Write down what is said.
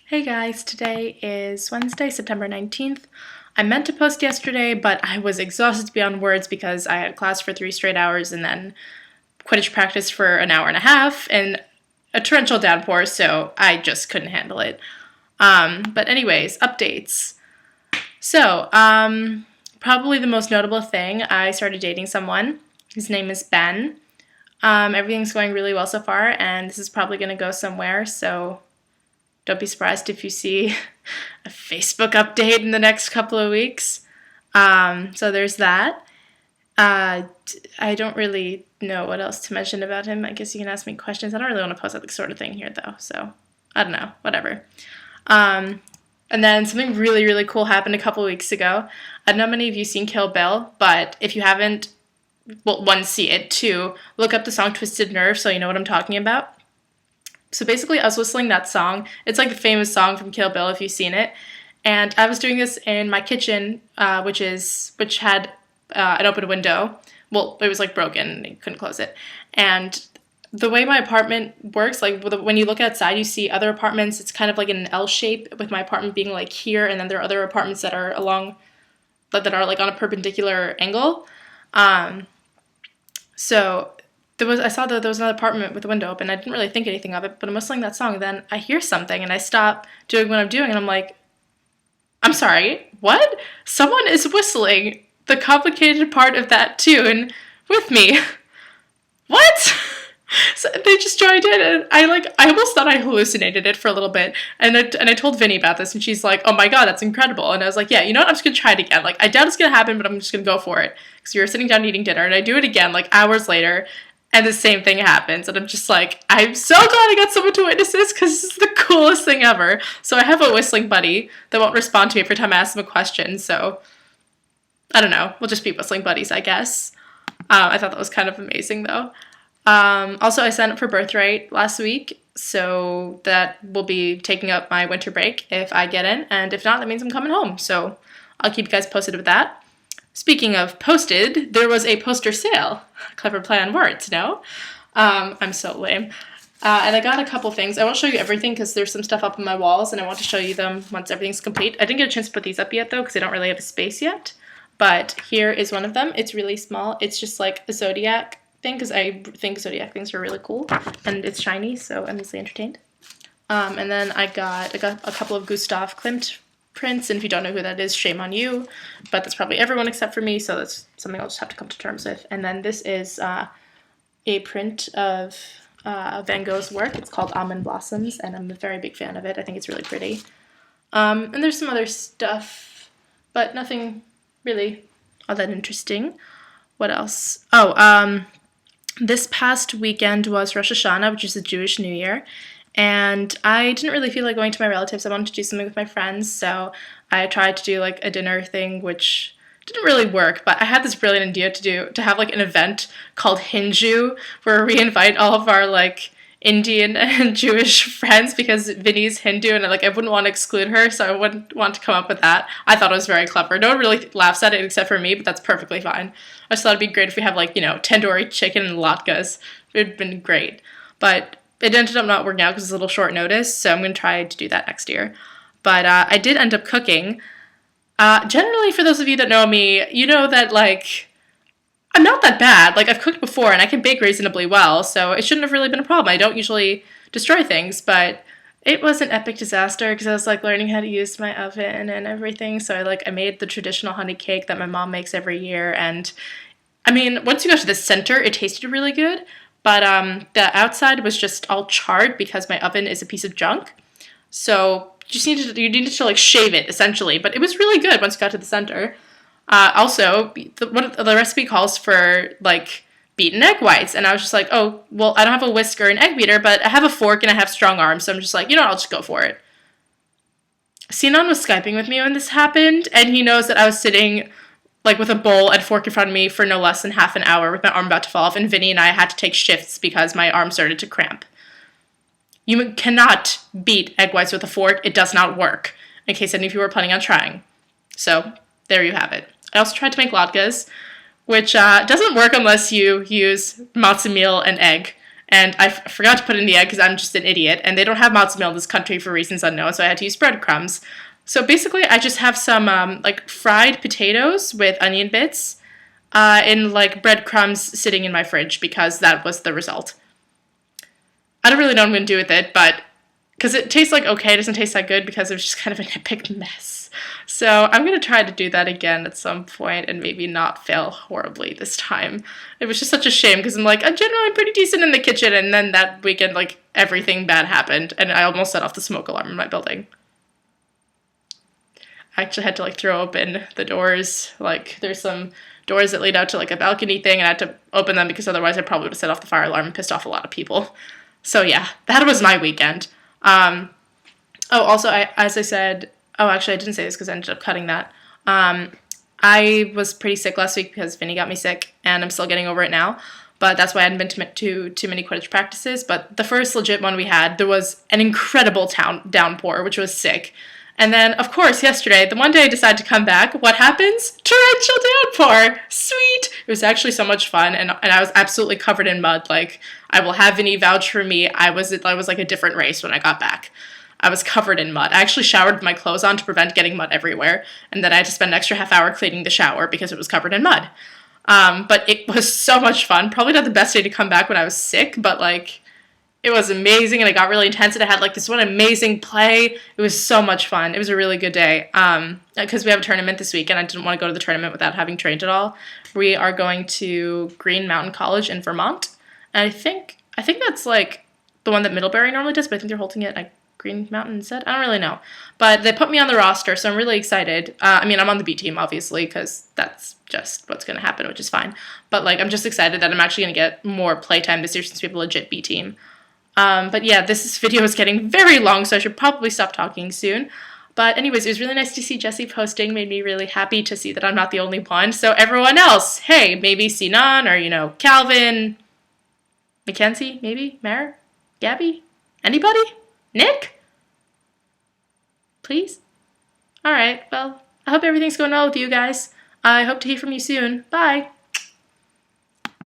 Hey guys, today is Wednesday, September 19th. I meant to post yesterday, but I was exhausted beyond words because I had class for 3 straight hours and then Quidditch practice for an hour and a half and a torrential downpour, so I just couldn't handle it. But anyways, updates. Probably the most notable thing, I started dating someone. His name is Ben. Everything's going really well so far, and this is probably going to go somewhere, so don't be surprised if you see a Facebook update in the next couple of weeks. So there's that. I don't really know what else to mention about him. I guess you can ask me questions. I don't really want to post that sort of thing here, though. So I don't know. Whatever. And then something really, really cool happened a couple of weeks ago. I don't know how many of you seen Kill Bill, but if you haven't, well, one, see it. Two, look up the song Twisted Nerve so you know what I'm talking about. So basically, I was whistling that song. It's like the famous song from Kill Bill, if you've seen it. And I was doing this in my kitchen, which had an open window. Well, it was like broken, you couldn't close it. And the way my apartment works, like when you look outside, you see other apartments. It's kind of like in an L shape, with my apartment being like here, and then there are other apartments that are like on a perpendicular angle. So I saw that there was another apartment with the window open. I didn't really think anything of it, but I'm whistling that song, and then I hear something, and I stop doing what I'm doing, and I'm like, I'm sorry, what? Someone is whistling the complicated part of that tune with me. What? So they just joined in, and I almost thought I hallucinated it for a little bit, and I told Vinny about this, and she's like, oh my god, that's incredible. And I was like, yeah, you know what, I'm just gonna try it again. Like, I doubt it's gonna happen, but I'm just gonna go for it. Because we were sitting down eating dinner, and I do it again, like, hours later, and the same thing happens, and I'm just like, I'm so glad I got someone to witness this, because this is the coolest thing ever. So I have a whistling buddy that won't respond to me every time I ask him a question, so I don't know, we'll just be whistling buddies, I guess. I thought that was kind of amazing, though. Also, I signed up for Birthright last week, so that will be taking up my winter break if I get in, and if not, that means I'm coming home, so I'll keep you guys posted with that. Speaking of posted, there was a poster sale. Clever play on words, no? I'm so lame. And I got a couple things. I won't show you everything because there's some stuff up on my walls, and I want to show you them once everything's complete. I didn't get a chance to put these up yet, though, because I don't really have a space yet. But here is one of them. It's really small. It's just like a Zodiac thing, because I think Zodiac things are really cool, and it's shiny, so I'm easily entertained. And then I got a couple of Gustav Klimt prints, and if you don't know who that is, shame on you, but that's probably everyone except for me, so that's something I'll just have to come to terms with. And then this is a print of Van Gogh's work. It's called Almond Blossoms, and I'm a very big fan of it. I think it's really pretty. And there's some other stuff, but nothing really all that interesting. What else? This past weekend was Rosh Hashanah, which is the Jewish New Year, and I didn't really feel like going to my relatives. I wanted to do something with my friends, so I tried to do like a dinner thing, which didn't really work, but I had this brilliant idea to have like an event called Hindu, where we invite all of our like Indian and Jewish friends, because Vinny's Hindu, and I wouldn't want to exclude her, so I wouldn't want to come up with that. I thought it was very clever. No one really laughs at it except for me, but that's perfectly fine. I just thought it'd be great if we have tandoori chicken and latkes. It would have been great. But it ended up not working out because it's a little short notice, so I'm going to try to do that next year. But I did end up cooking. Generally, for those of you that know me, you know that, I'm not that bad. I've cooked before, and I can bake reasonably well, so it shouldn't have really been a problem. I don't usually destroy things, but it was an epic disaster because I was, learning how to use my oven and everything, so I made the traditional honey cake that my mom makes every year, and, I mean, once you go to the center, it tasted really good, but the outside was just all charred because my oven is a piece of junk, so you needed to, shave it, essentially, but it was really good once you got to the center. Also, the recipe calls for, beaten egg whites, and I was just like, oh, well, I don't have a whisk or an egg beater, but I have a fork and I have strong arms, so I'm just like, you know what, I'll just go for it. Sinan was Skyping with me when this happened, and he knows that I was sitting, with a bowl and fork in front of me for no less than half an hour with my arm about to fall off, and Vinny and I had to take shifts because my arm started to cramp. You cannot beat egg whites with a fork. It does not work, in case any of you are planning on trying. So, there you have it. I also tried to make latkes, which doesn't work unless you use matzo meal and egg. And I forgot to put in the egg because I'm just an idiot. And they don't have matzo meal in this country for reasons unknown, so I had to use breadcrumbs. So basically, I just have some like fried potatoes with onion bits in like breadcrumbs sitting in my fridge because that was the result. I don't really know what I'm going to do with it, but because it tastes like okay, it doesn't taste that good because it was just kind of an epic mess. So I'm going to try to do that again at some point and maybe not fail horribly this time. It was just such a shame because I'm like, I'm generally pretty decent in the kitchen, and then that weekend, like, everything bad happened, and I almost set off the smoke alarm in my building. I actually had to, like, throw open the doors. Like, there's some doors that lead out to, like, a balcony thing, and I had to open them because otherwise I probably would have set off the fire alarm and pissed off a lot of people. So, yeah, that was my weekend. Also, as I said, actually, I didn't say this because I ended up cutting that. I was pretty sick last week because Vinny got me sick, and I'm still getting over it now. But that's why I hadn't been to too many Quidditch practices. But the first legit one we had, there was an incredible downpour, which was sick. And then, of course, yesterday, the one day I decided to come back, what happens? Torrential downpour! Sweet! It was actually so much fun, and I was absolutely covered in mud. Like, I will have Vinny vouch for me. I was like a different race when I got back. I was covered in mud. I actually showered with my clothes on to prevent getting mud everywhere, and then I had to spend an extra half hour cleaning the shower because it was covered in mud. But it was so much fun. Probably not the best day to come back when I was sick, but, like, it was amazing, and it got really intense, and I had, like, this one amazing play. It was so much fun. It was a really good day. Because we have a tournament this week, and I didn't want to go to the tournament without having trained at all. We are going to Green Mountain College in Vermont, and I think that's, like, the one that Middlebury normally does, but I think they're holding it at Green Mountain instead. I don't really know. But they put me on the roster, so I'm really excited. I'm on the B team, obviously, because that's just what's going to happen, which is fine. But, like, I'm just excited that I'm actually going to get more playtime this year since we have a legit B team. But yeah, this video is getting very long, so I should probably stop talking soon. But anyways, it was really nice to see Jessie posting. Made me really happy to see that I'm not the only one. So everyone else, hey, maybe Sinan or, Calvin, Mackenzie, maybe, Mare, Gabby, anybody? Nick? Please? Alright, well, I hope everything's going well with you guys. I hope to hear from you soon. Bye!